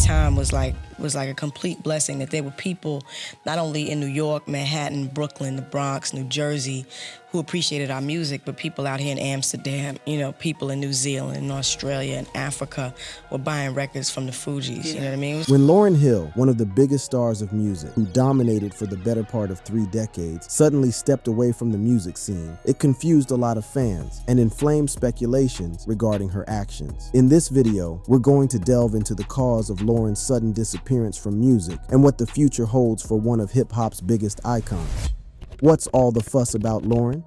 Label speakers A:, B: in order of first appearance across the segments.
A: time was like a complete blessing, that there were people not only in New York, Manhattan, Brooklyn, the Bronx, New Jersey, who appreciated our music, but people out here in Amsterdam, people in New Zealand and Australia and Africa were buying records from the Fugees, you know what I mean?
B: When Lauryn Hill, one of the biggest stars of music, who dominated for the better part of 3 decades, suddenly stepped away from the music scene, it confused a lot of fans and inflamed speculations regarding her actions. In this video, we're going to delve into the cause of Lauryn's sudden disappearance from music and what the future holds for one of hip-hop's biggest icons. What's all the fuss about Lauryn?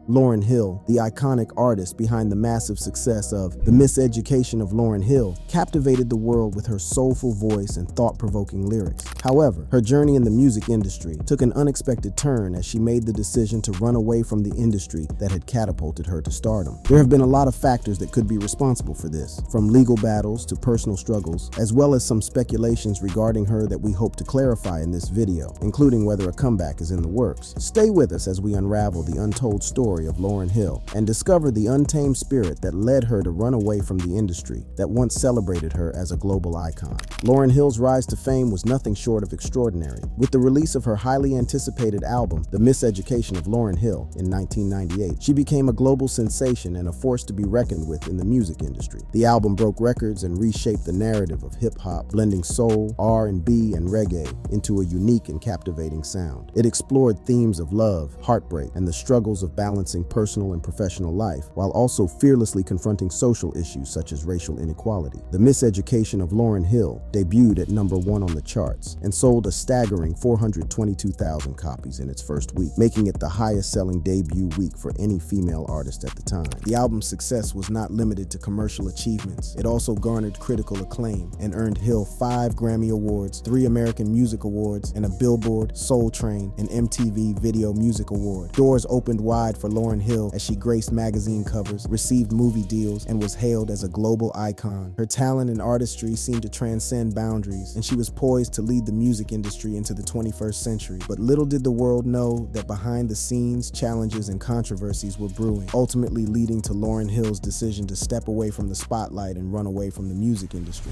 B: Lauryn Hill, the iconic artist behind the massive success of The Miseducation of Lauryn Hill, captivated the world with her soulful voice and thought-provoking lyrics. However, her journey in the music industry took an unexpected turn as she made the decision to run away from the industry that had catapulted her to stardom. There have been a lot of factors that could be responsible for this, from legal battles to personal struggles, as well as some speculations regarding her that we hope to clarify in this video, including whether a comeback is in the works. Stay with us as we unravel the untold story of Lauryn Hill and discover the untamed spirit that led her to run away from the industry that once celebrated her as a global icon. Lauryn Hill's rise to fame was nothing short of extraordinary. With the release of her highly anticipated album, The Miseducation of Lauryn Hill, in 1998, she became a global sensation and a force to be reckoned with in the music industry. The album broke records and reshaped the narrative of hip-hop, blending soul, R&B, and reggae into a unique and captivating sound. It explored themes of love, heartbreak, and the struggles of balancing personal and professional life, while also fearlessly confronting social issues such as racial inequality. The Miseducation of Lauryn Hill debuted at #1 on the charts and sold a staggering 422,000 copies in its first week, making it the highest-selling debut week for any female artist at the time. The album's success was not limited to commercial achievements. It also garnered critical acclaim and earned Hill 5 Grammy Awards, 3 American Music Awards, and a Billboard, Soul Train, and MTV Video Music Award. Doors opened wide for Lauryn Hill as she graced magazine covers, received movie deals, and was hailed as a global icon. Her talent and artistry seemed to transcend boundaries, and she was poised to lead the music industry into the 21st century. But little did the world know that behind the scenes, challenges and controversies were brewing, ultimately leading to Lauryn Hill's decision to step away from the spotlight and run away from the music industry.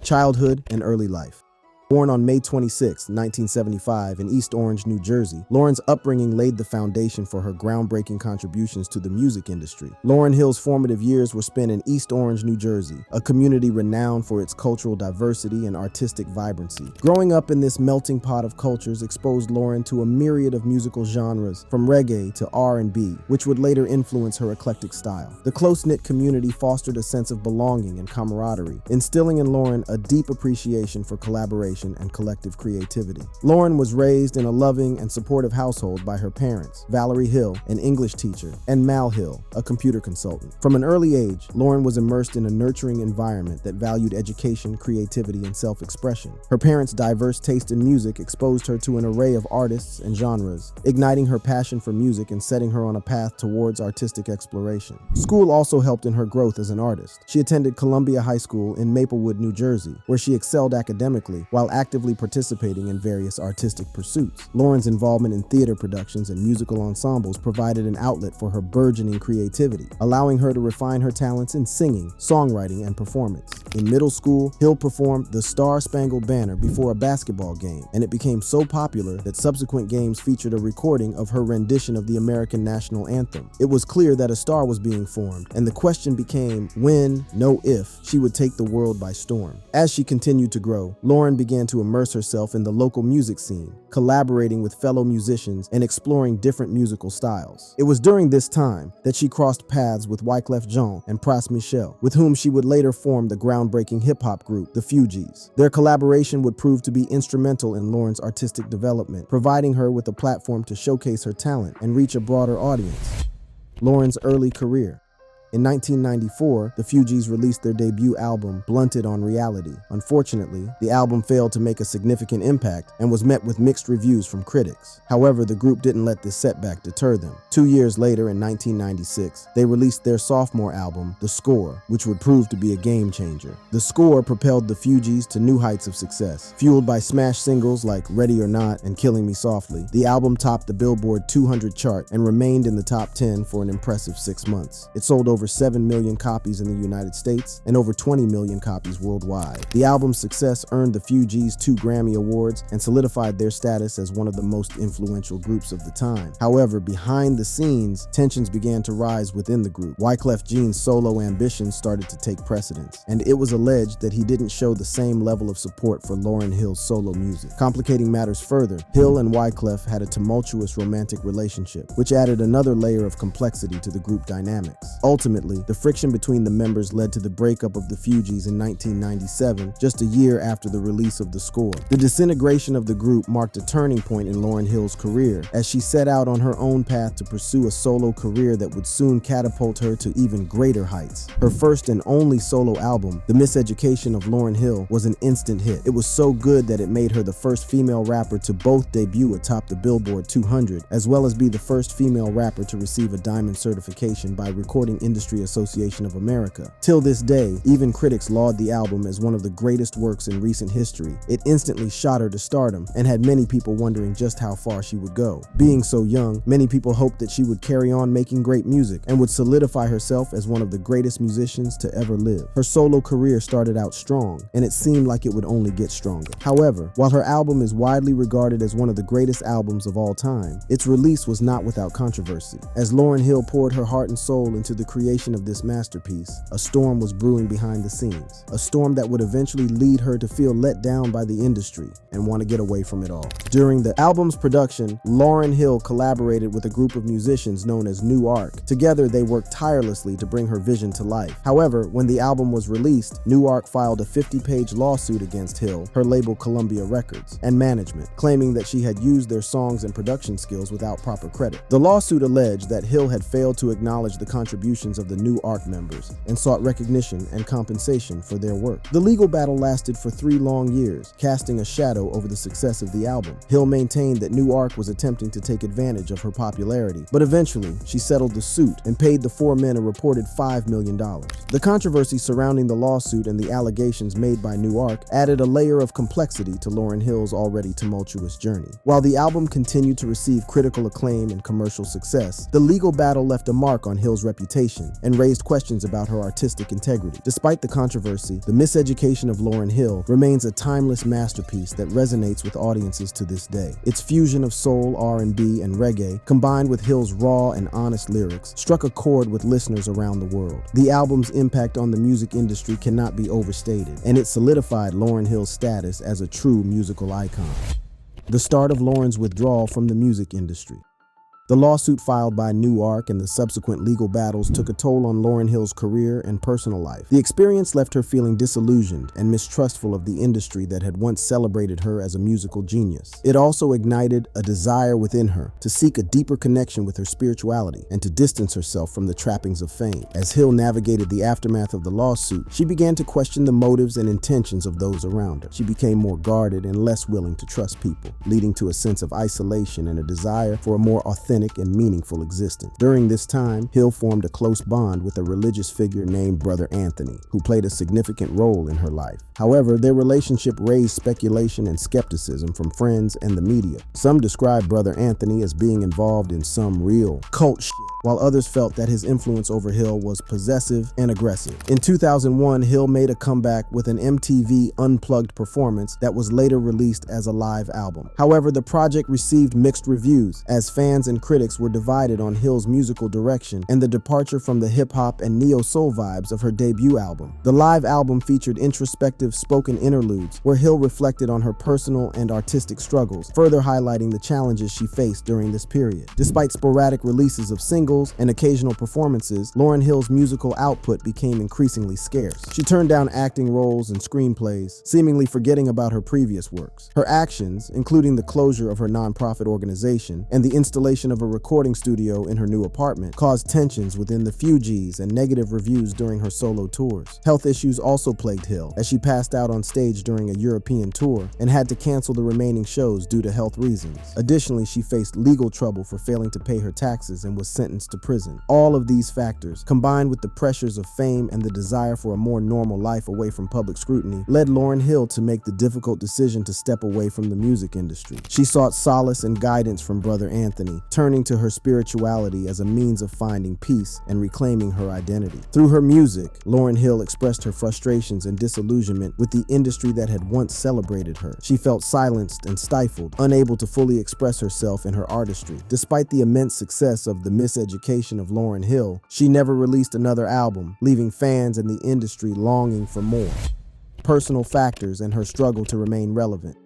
B: Childhood and early life. Born on May 26, 1975 in East Orange, New Jersey, Lauryn's upbringing laid the foundation for her groundbreaking contributions to the music industry. Lauryn Hill's formative years were spent in East Orange, New Jersey, a community renowned for its cultural diversity and artistic vibrancy. Growing up in this melting pot of cultures exposed Lauryn to a myriad of musical genres, from reggae to R&B, which would later influence her eclectic style. The close-knit community fostered a sense of belonging and camaraderie, instilling in Lauryn a deep appreciation for collaboration and collective creativity. Lauryn was raised in a loving and supportive household by her parents, Valerie Hill, an English teacher, and Mal Hill, a computer consultant. From an early age, Lauryn was immersed in a nurturing environment that valued education, creativity, and self-expression. Her parents' diverse taste in music exposed her to an array of artists and genres, igniting her passion for music and setting her on a path towards artistic exploration. School also helped in her growth as an artist. She attended Columbia High School in Maplewood, New Jersey, where she excelled academically while actively participating in various artistic pursuits. Lauryn's involvement in theater productions and musical ensembles provided an outlet for her burgeoning creativity, allowing her to refine her talents in singing, songwriting, and performance. In middle school, Hill performed The Star-Spangled Banner before a basketball game, and it became so popular that subsequent games featured a recording of her rendition of the American national anthem. It was clear that a star was being formed, and the question became when, no if, she would take the world by storm. As she continued to grow, Lauryn began to immerse herself in the local music scene, collaborating with fellow musicians and exploring different musical styles. It was during this time that she crossed paths with Wyclef Jean and Pras Michel, with whom she would later form the groundbreaking hip-hop group, the Fugees. Their collaboration would prove to be instrumental in Lauryn's artistic development, providing her with a platform to showcase her talent and reach a broader audience. Lauryn's early career. In 1994, the Fugees released their debut album, Blunted on Reality. Unfortunately, the album failed to make a significant impact and was met with mixed reviews from critics. However, the group didn't let this setback deter them. 2 years later, in 1996, they released their sophomore album, The Score, which would prove to be a game changer. The Score propelled the Fugees to new heights of success. Fueled by smash singles like Ready or Not and Killing Me Softly, the album topped the Billboard 200 chart and remained in the top 10 for an impressive 6 months. It sold over over 7 million copies in the United States and over 20 million copies worldwide. The album's success earned the Fugees 2 Grammy Awards and solidified their status as one of the most influential groups of the time. However, behind the scenes, tensions began to rise within the group. Wyclef Jean's solo ambitions started to take precedence, and it was alleged that he didn't show the same level of support for Lauryn Hill's solo music. Complicating matters further, Hill and Wyclef had a tumultuous romantic relationship, which added another layer of complexity to the group dynamics. Ultimately, the friction between the members led to the breakup of the Fugees in 1997, just a year after the release of The Score. The disintegration of the group marked a turning point in Lauryn Hill's career, as she set out on her own path to pursue a solo career that would soon catapult her to even greater heights. Her first and only solo album, The Miseducation of Lauryn Hill, was an instant hit. It was so good that it made her the first female rapper to both debut atop the Billboard 200, as well as be the first female rapper to receive a diamond certification by Recording Industry Association of America. Till this day, even critics laud the album as one of the greatest works in recent history. It instantly shot her to stardom and had many people wondering just how far she would go. Being so young, many people hoped that she would carry on making great music and would solidify herself as one of the greatest musicians to ever live. Her solo career started out strong, and it seemed like it would only get stronger. However, while her album is widely regarded as one of the greatest albums of all time, its release was not without controversy. As Lauryn Hill poured her heart and soul into the creation of this masterpiece, a storm was brewing behind the scenes. A storm that would eventually lead her to feel let down by the industry and want to get away from it all. During the album's production, Lauryn Hill collaborated with a group of musicians known as New Ark. Together, they worked tirelessly to bring her vision to life. However, when the album was released, New Ark filed a 50-page lawsuit against Hill, her label Columbia Records, and management, claiming that she had used their songs and production skills without proper credit. The lawsuit alleged that Hill had failed to acknowledge the contributions of the New Ark members and sought recognition and compensation for their work. The legal battle lasted for 3 long years, casting a shadow over the success of the album. Hill maintained that New Ark was attempting to take advantage of her popularity, but eventually she settled the suit and paid the 4 men a reported $5 million. The controversy surrounding the lawsuit and the allegations made by New Ark added a layer of complexity to Lauryn Hill's already tumultuous journey. While the album continued to receive critical acclaim and commercial success, the legal battle left a mark on Hill's reputation and raised questions about her artistic integrity. Despite the controversy, The Miseducation of Lauryn Hill remains a timeless masterpiece that resonates with audiences to this day. Its fusion of soul, R&B, and reggae, combined with Hill's raw and honest lyrics, struck a chord with listeners around the world. The album's impact on the music industry cannot be overstated, and it solidified Lauryn Hill's status as a true musical icon. The start of Lauryn's withdrawal from the music industry. The lawsuit filed by New Ark and the subsequent legal battles took a toll on Lauryn Hill's career and personal life. The experience left her feeling disillusioned and mistrustful of the industry that had once celebrated her as a musical genius. It also ignited a desire within her to seek a deeper connection with her spirituality and to distance herself from the trappings of fame. As Hill navigated the aftermath of the lawsuit, she began to question the motives and intentions of those around her. She became more guarded and less willing to trust people, leading to a sense of isolation and a desire for a more authentic and meaningful existence. During this time, Hill formed a close bond with a religious figure named Brother Anthony, who played a significant role in her life. However, their relationship raised speculation and skepticism from friends and the media. Some described Brother Anthony as being involved in some real cult shit, while others felt that his influence over Hill was possessive and aggressive. In 2001, Hill made a comeback with an MTV Unplugged performance that was later released as a live album. However, the project received mixed reviews, as fans and critics were divided on Hill's musical direction and the departure from the hip-hop and neo-soul vibes of her debut album. The live album featured introspective spoken interludes where Hill reflected on her personal and artistic struggles, further highlighting the challenges she faced during this period. Despite sporadic releases of singles and occasional performances, Lauryn Hill's musical output became increasingly scarce. She turned down acting roles and screenplays, seemingly forgetting about her previous works. Her actions, including the closure of her nonprofit organization and the installation of a recording studio in her new apartment, caused tensions within the Fugees and negative reviews during her solo tours. Health issues also plagued Hill, as she passed out on stage during a European tour and had to cancel the remaining shows due to health reasons. Additionally, she faced legal trouble for failing to pay her taxes and was sentenced to prison. All of these factors, combined with the pressures of fame and the desire for a more normal life away from public scrutiny, led Lauryn Hill to make the difficult decision to step away from the music industry. She sought solace and guidance from Brother Anthony, turning turning to her spirituality as a means of finding peace and reclaiming her identity. Through her music, Lauryn Hill expressed her frustrations and disillusionment with the industry that had once celebrated her. She felt silenced and stifled, unable to fully express herself in her artistry. Despite the immense success of The Miseducation of Lauryn Hill, she never released another album, leaving fans and the industry longing for more. Personal factors and her struggle to remain relevant.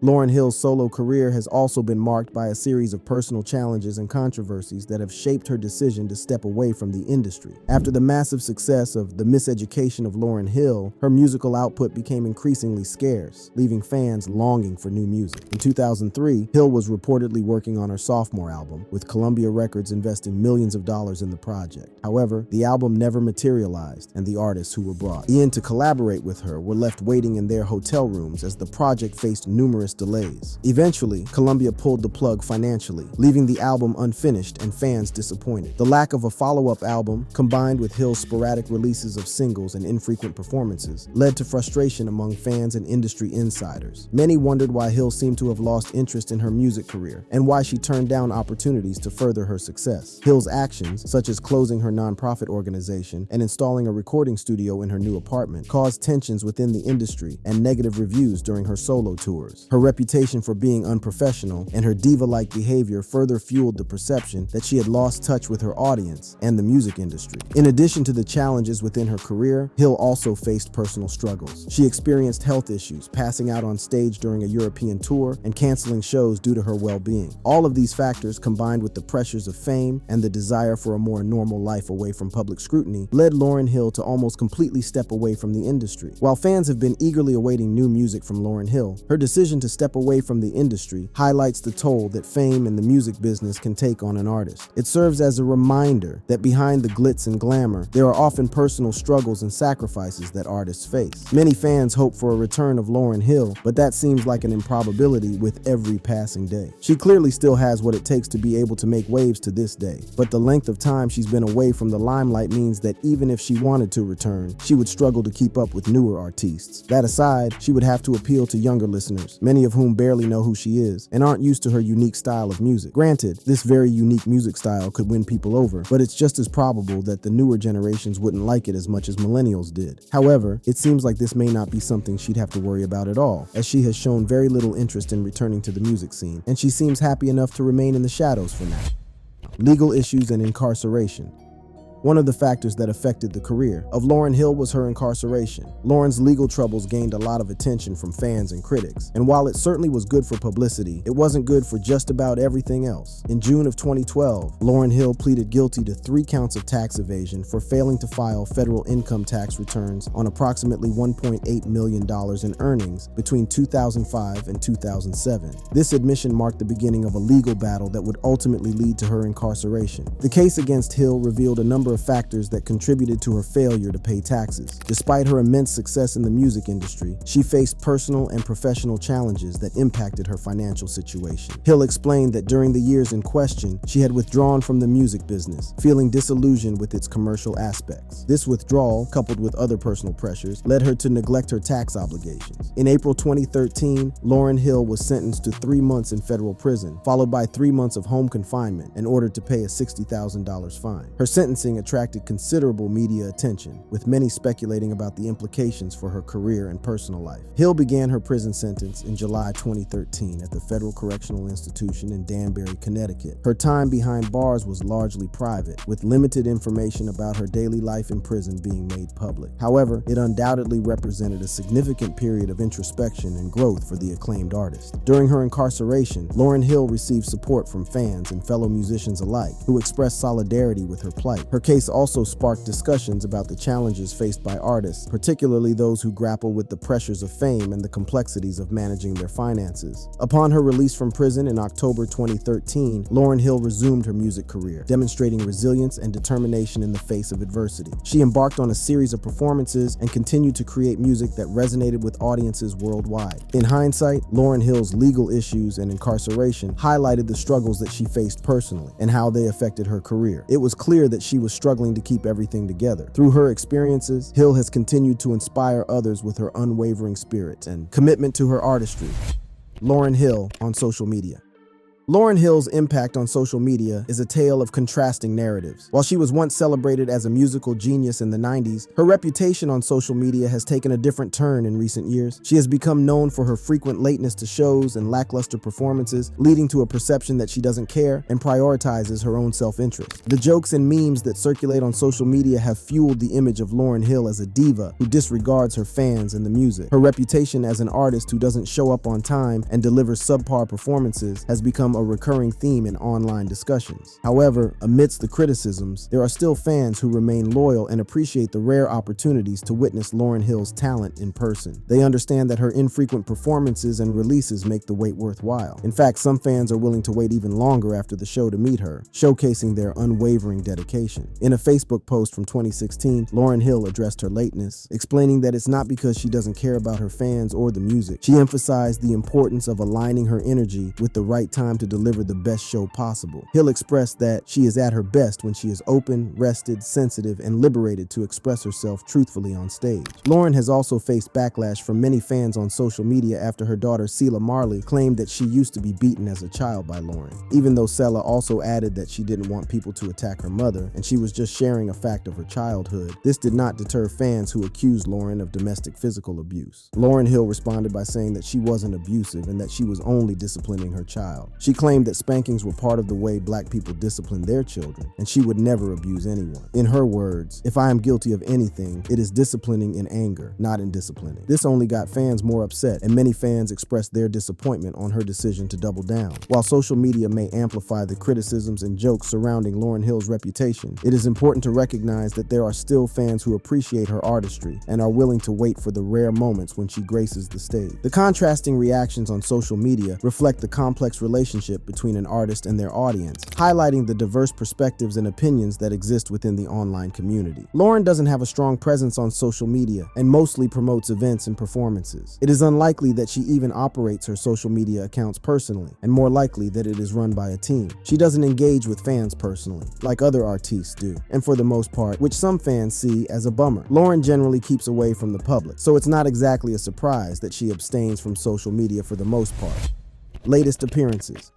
B: Lauryn Hill's solo career has also been marked by a series of personal challenges and controversies that have shaped her decision to step away from the industry. After the massive success of The Miseducation of Lauryn Hill, her musical output became increasingly scarce, leaving fans longing for new music. In 2003, Hill was reportedly working on her sophomore album, with Columbia Records investing millions of dollars in the project. However, the album never materialized, and the artists who were brought in to collaborate with her were left waiting in their hotel rooms as the project faced numerous delays. Eventually, Columbia pulled the plug financially, leaving the album unfinished and fans disappointed. The lack of a follow-up album, combined with Hill's sporadic releases of singles and infrequent performances, led to frustration among fans and industry insiders. Many wondered why Hill seemed to have lost interest in her music career and why she turned down opportunities to further her success. Hill's actions, such as closing her nonprofit organization and installing a recording studio in her new apartment, caused tensions within the industry and negative reviews during her solo tours. Her reputation for being unprofessional and her diva-like behavior further fueled the perception that she had lost touch with her audience and the music industry. In addition to the challenges within her career, Hill also faced personal struggles. She experienced health issues, passing out on stage during a European tour and canceling shows due to her well-being. All of these factors, combined with the pressures of fame and the desire for a more normal life away from public scrutiny, led Lauryn Hill to almost completely step away from the industry. While fans have been eagerly awaiting new music from Lauryn Hill, her decision to step away from the industry highlights the toll that fame and the music business can take on an artist. It serves as a reminder that behind the glitz and glamour, there are often personal struggles and sacrifices that artists face. Many fans hope for a return of Lauryn Hill, but that seems like an improbability with every passing day. She clearly still has what it takes to be able to make waves to this day, but the length of time she's been away from the limelight means that even if she wanted to return, she would struggle to keep up with newer artists. That aside, she would have to appeal to younger listeners, many of whom barely know who she is and aren't used to her unique style of music. Granted, this very unique music style could win people over, but it's just as probable that the newer generations wouldn't like it as much as millennials did. However, it seems like this may not be something she'd have to worry about at all, as she has shown very little interest in returning to the music scene, and she seems happy enough to remain in the shadows for now. Legal issues and incarceration. One of the factors that affected the career of Lauryn Hill was her incarceration. Lauryn's legal troubles gained a lot of attention from fans and critics, and while it certainly was good for publicity, it wasn't good for just about everything else. In June of 2012, Lauryn Hill pleaded guilty to 3 counts of tax evasion for failing to file federal income tax returns on approximately $1.8 million in earnings between 2005 and 2007. This admission marked the beginning of a legal battle that would ultimately lead to her incarceration. The case against Hill revealed a number of factors that contributed to her failure to pay taxes. Despite her immense success in the music industry, she faced personal and professional challenges that impacted her financial situation. Hill explained that during the years in question, she had withdrawn from the music business, feeling disillusioned with its commercial aspects. This withdrawal, coupled with other personal pressures, led her to neglect her tax obligations. In April 2013, Lauryn Hill was sentenced to 3 months in federal prison, followed by 3 months of home confinement and ordered to pay a $60,000 fine. Her sentencing attracted considerable media attention, with many speculating about the implications for her career and personal life. Hill began her prison sentence in July 2013 at the Federal Correctional Institution in Danbury, Connecticut. Her time behind bars was largely private, with limited information about her daily life in prison being made public. However, it undoubtedly represented a significant period of introspection and growth for the acclaimed artist. During her incarceration, Lauryn Hill received support from fans and fellow musicians alike, who expressed solidarity with her plight. Her case also sparked discussions about the challenges faced by artists, particularly those who grapple with the pressures of fame and the complexities of managing their finances. Upon her release from prison in October 2013, Lauryn Hill resumed her music career, demonstrating resilience and determination in the face of adversity. She embarked on a series of performances and continued to create music that resonated with audiences worldwide. In hindsight, Lauryn Hill's legal issues and incarceration highlighted the struggles that she faced personally and how they affected her career. It was clear that she was struggling to keep everything together. Through her experiences, Hill has continued to inspire others with her unwavering spirit and commitment to her artistry. Lauryn Hill on social media. Lauryn Hill's impact on social media is a tale of contrasting narratives. While she was once celebrated as a musical genius in the 90s, her reputation on social media has taken a different turn in recent years. She has become known for her frequent lateness to shows and lackluster performances, leading to a perception that she doesn't care and prioritizes her own self-interest. The jokes and memes that circulate on social media have fueled the image of Lauryn Hill as a diva who disregards her fans and the music. Her reputation as an artist who doesn't show up on time and delivers subpar performances has become a recurring theme in online discussions. However, amidst the criticisms, there are still fans who remain loyal and appreciate the rare opportunities to witness Lauryn Hill's talent in person. They understand that her infrequent performances and releases make the wait worthwhile. In fact, some fans are willing to wait even longer after the show to meet her, showcasing their unwavering dedication. In a Facebook post from 2016, Lauryn Hill addressed her lateness, explaining that it's not because she doesn't care about her fans or the music. She emphasized the importance of aligning her energy with the right time to deliver the best show possible. Hill expressed that she is at her best when she is open, rested, sensitive, and liberated to express herself truthfully on stage. Lauryn has also faced backlash from many fans on social media after her daughter Selah Marley claimed that she used to be beaten as a child by Lauryn. Even though Selah also added that she didn't want people to attack her mother and she was just sharing a fact of her childhood, this did not deter fans who accused Lauryn of domestic physical abuse. Lauryn Hill responded by saying that she wasn't abusive and that she was only disciplining her child. She claimed that spankings were part of the way Black people discipline their children, and she would never abuse anyone. In her words, "If I am guilty of anything, it is disciplining in anger, not in disciplining." This only got fans more upset, and many fans expressed their disappointment on her decision to double down. While social media may amplify the criticisms and jokes surrounding Lauryn Hill's reputation, it is important to recognize that there are still fans who appreciate her artistry and are willing to wait for the rare moments when she graces the stage. The contrasting reactions on social media reflect the complex relationship between an artist and their audience, highlighting the diverse perspectives and opinions that exist within the online community. Lauryn doesn't have a strong presence on social media and mostly promotes events and performances. It is unlikely that she even operates her social media accounts personally, and more likely that it is run by a team. She doesn't engage with fans personally, like other artists do, and for the most part, which some fans see as a bummer. Lauryn generally keeps away from the public, so it's not exactly a surprise that she abstains from social media for the most part. Latest appearances.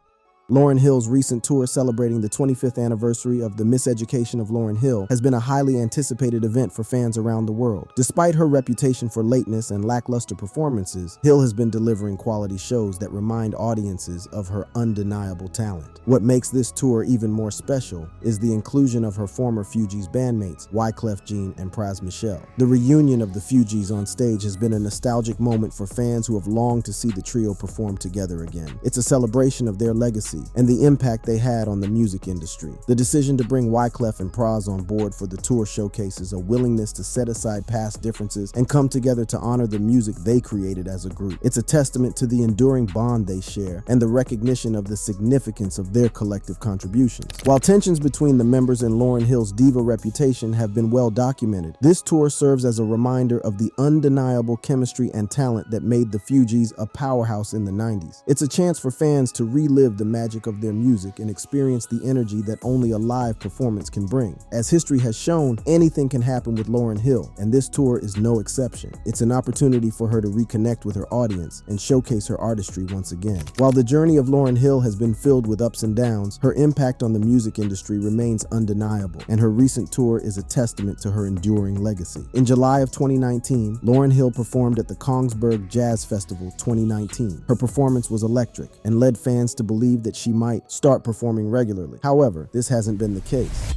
B: Lauryn Hill's recent tour celebrating the 25th anniversary of the Miseducation of Lauryn Hill has been a highly anticipated event for fans around the world. Despite her reputation for lateness and lackluster performances, Hill has been delivering quality shows that remind audiences of her undeniable talent. What makes this tour even more special is the inclusion of her former Fugees bandmates, Wyclef Jean and Pras Michel. The reunion of the Fugees on stage has been a nostalgic moment for fans who have longed to see the trio perform together again. It's a celebration of their legacy and the impact they had on the music industry. The decision to bring Wyclef and Pras on board for the tour showcases a willingness to set aside past differences and come together to honor the music they created as a group. It's a testament to the enduring bond they share and the recognition of the significance of their collective contributions. While tensions between the members and Lauryn Hill's diva reputation have been well documented, this tour serves as a reminder of the undeniable chemistry and talent that made the Fugees a powerhouse in the 90s. It's a chance for fans to relive the magic of their music and experience the energy that only a live performance can bring. As history has shown, anything can happen with Lauryn Hill, and this tour is no exception. It's an opportunity for her to reconnect with her audience and showcase her artistry once again. While the journey of Lauryn Hill has been filled with ups and downs, her impact on the music industry remains undeniable, and her recent tour is a testament to her enduring legacy. In July of 2019, Lauryn Hill performed at the Kongsberg Jazz Festival 2019. Her performance was electric and led fans to believe that she might start performing regularly. However, this hasn't been the case.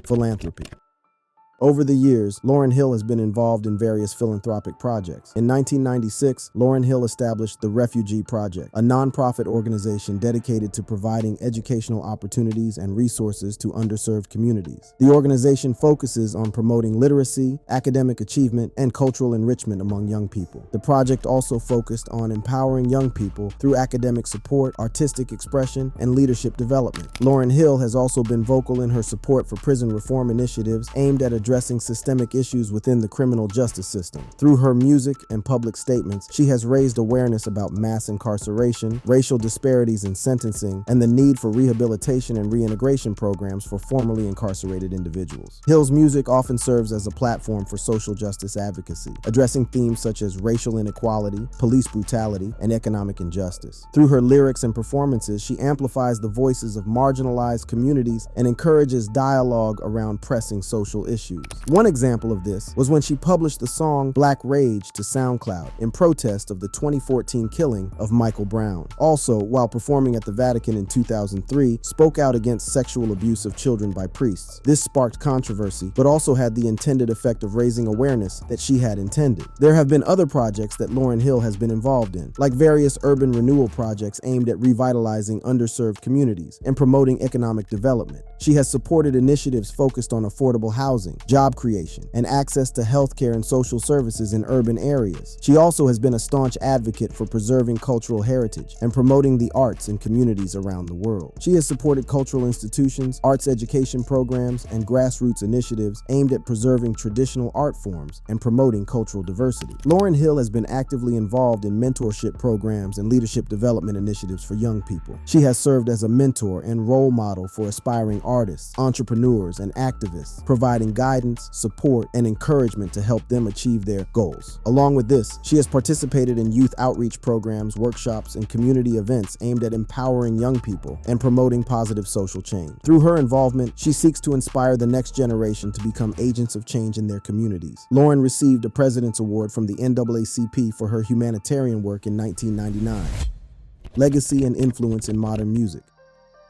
B: Philanthropy. Over the years, Lauryn Hill has been involved in various philanthropic projects. In 1996, Lauryn Hill established the Refugee Project, a nonprofit organization dedicated to providing educational opportunities and resources to underserved communities. The organization focuses on promoting literacy, academic achievement, and cultural enrichment among young people. The project also focused on empowering young people through academic support, artistic expression, and leadership development. Lauryn Hill has also been vocal in her support for prison reform initiatives aimed at addressing addressing systemic issues within the criminal justice system. Through her music and public statements, she has raised awareness about mass incarceration, racial disparities in sentencing, and the need for rehabilitation and reintegration programs for formerly incarcerated individuals. Hill's music often serves as a platform for social justice advocacy, addressing themes such as racial inequality, police brutality, and economic injustice. Through her lyrics and performances, she amplifies the voices of marginalized communities and encourages dialogue around pressing social issues. One example of this was when she published the song Black Rage to SoundCloud in protest of the 2014 killing of Michael Brown. Also, while performing at the Vatican in 2003, spoke out against sexual abuse of children by priests. This sparked controversy, but also had the intended effect of raising awareness that she had intended. There have been other projects that Lauryn Hill has been involved in, like various urban renewal projects aimed at revitalizing underserved communities and promoting economic development. She has supported initiatives focused on affordable housing, job creation, and access to healthcare and social services in urban areas. She also has been a staunch advocate for preserving cultural heritage and promoting the arts in communities around the world. She has supported cultural institutions, arts education programs, and grassroots initiatives aimed at preserving traditional art forms and promoting cultural diversity. Lauryn Hill has been actively involved in mentorship programs and leadership development initiatives for young people. She has served as a mentor and role model for aspiring artists, entrepreneurs, and activists, providing guidance, support, and encouragement to help them achieve their goals. Along with this, she has participated in youth outreach programs, workshops, and community events aimed at empowering young people and promoting positive social change. Through her involvement, she seeks to inspire the next generation to become agents of change in their communities. Lauryn received a President's Award from the NAACP for her humanitarian work in 1999. Legacy and influence in modern music.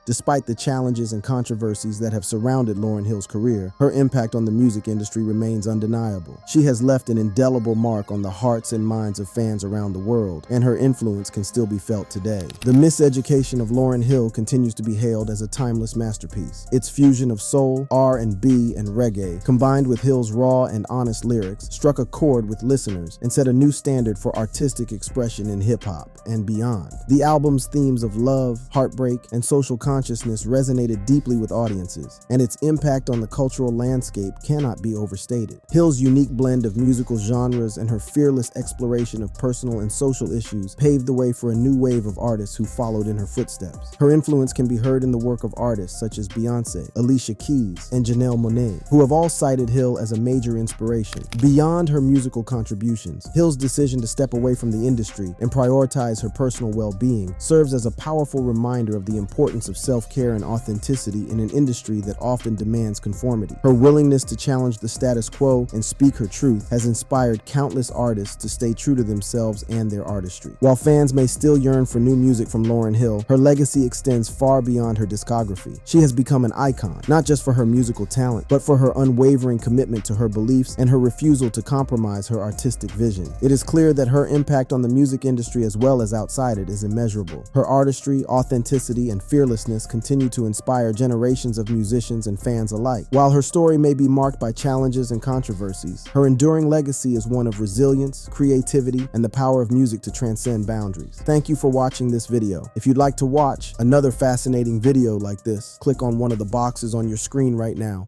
B: Despite the challenges and controversies that have surrounded Lauryn Hill's career, her impact on the music industry remains undeniable. She has left an indelible mark on the hearts and minds of fans around the world, and her influence can still be felt today. The miseducation of Lauryn Hill continues to be hailed as a timeless masterpiece. Its fusion of soul, R&B, and reggae, combined with Hill's raw and honest lyrics, struck a chord with listeners and set a new standard for artistic expression in hip-hop and beyond. The album's themes of love, heartbreak, and social consciousness resonated deeply with audiences, and its impact on the cultural landscape cannot be overstated. Hill's unique blend of musical genres and her fearless exploration of personal and social issues paved the way for a new wave of artists who followed in her footsteps. Her influence can be heard in the work of artists such as Beyoncé, Alicia Keys, and Janelle Monáe, who have all cited Hill as a major inspiration. Beyond her musical contributions, Hill's decision to step away from the industry and prioritize her personal well-being serves as a powerful reminder of the importance of self-care and authenticity in an industry that often demands conformity. Her willingness to challenge the status quo and speak her truth has inspired countless artists to stay true to themselves and their artistry. While fans may still yearn for new music from Lauryn Hill, her legacy extends far beyond her discography. She has become an icon, not just for her musical talent, but for her unwavering commitment to her beliefs and her refusal to compromise her artistic vision. It is clear that her impact on the music industry as well as outside it is immeasurable. Her artistry, authenticity, and fearlessness continue to inspire generations of musicians and fans alike. While her story may be marked by challenges and controversies, her enduring legacy is one of resilience, creativity, and the power of music to transcend boundaries. Thank you for watching this video. If you'd like to watch another fascinating video like this, click on one of the boxes on your screen right now.